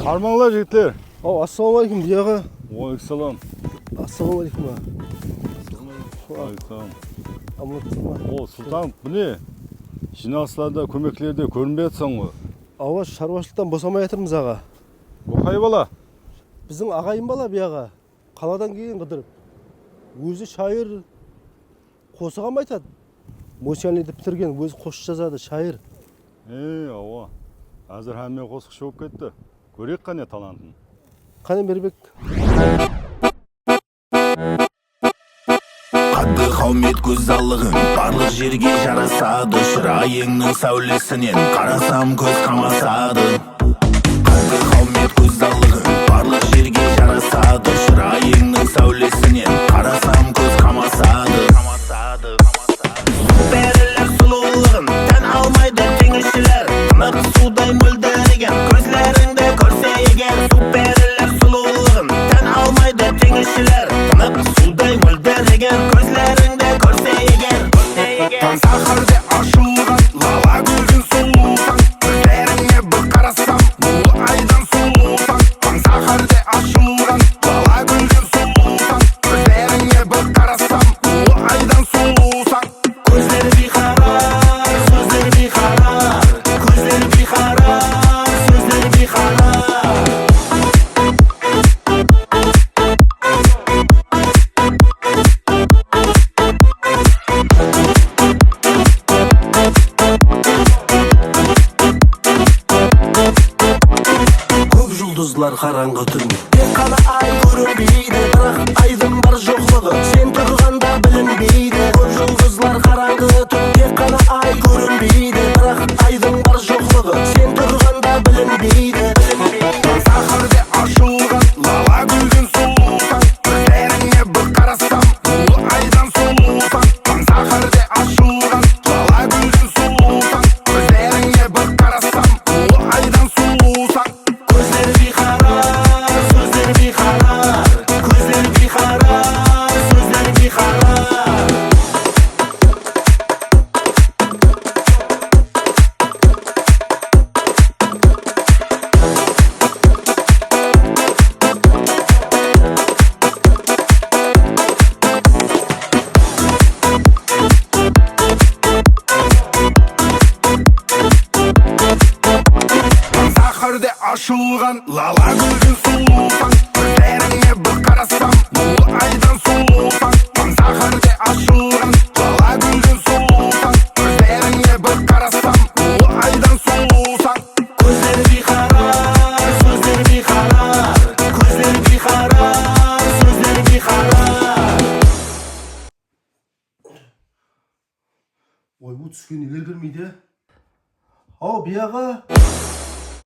Арманlar жігіттер. Ассалаумалейкум дияға. Уалейкумсалам. Ассалаумалейкум. Уалейкумсалам. Амандасың. Сұлтан, bu ne? Жиналыстарда, көмеклерде көрінбей жатсың ғой. Ауа шаруашылықтан босамай жатырмыз аға. Bu қай бала? Біздің ағайын бала бияға. Қаладан келген қыдырып. Өзі шайыр қосыған айтады. Мосианлиді бітірген, өзі қош жазады, шайыр. Ауа. Әзір әмме қосық шоқ кетті. Көрек қане талантын. Қане Бербек. Қадды қаумет көзалығың барлық жерге жарасады. Шырайыңның сәулесінен қарасам көз қамасады. Қадды қаумет көзалығың барлық жерге жарасады. Шырайыңның сәулесінен қарасам көз қамасады. Перілер сұлулығын тән алмайды теңізшілер. Тынық судай мөлдіреген көзлеріңді көрсе егер. Перілер сұлулығын тән алмайды теңізшілер. Тынық судай мөлдіреген көзлеріңді көрсе егер. Таң сахарда ашылған лала гүлдің сұлусың. Көздеріңе бір қарасам бұл айдан сұлусың. Таң сахарда ашылған лала гүлдің сұлусың. Көздеріңе бір қарасам бұл айдан сұлусың. Көздері бейқарар, сөздері бейқарар. Көздері бейқарар, сөздері бейқарар. Көп жұлдызлар қараңғы түн. Тек қана ай көрінбейді, бірақ айдың бар жоқлығы сен тұрғанда білінбейді. Көп жұлдызлар қараңғы түн. Тек қана ай көрінбейді, бірақ айдың бар жоқлығы сен тұрғанда білінбейді. Сахарда ашылған лала гүлдің сұлусың. Көздеріңе бір қарасам бұл айдан сұлусың. Сахарда ашылған лала гүлдің сұлусың. Көздеріңе бір қарасам бұл айдан сұлусың. Көздері бейқарар, сөздері бейқарар. Көздері бейқарар, сөздері бейқарар. Сахарда ашылған лала гүлдің сұлусың. Көздеріңе бір қарасам бұл айдан сұлусың. Сахарда ашылған лала гүлдің сұлусың. Көздеріңе бір қарасам бұл айдан сұлусың. Көздері бейқарар, сөздері бейқарар. Көздері бейқарар, сөздері бейқарар. Ой, бұл түскен елер бермейді. Ау, бияға.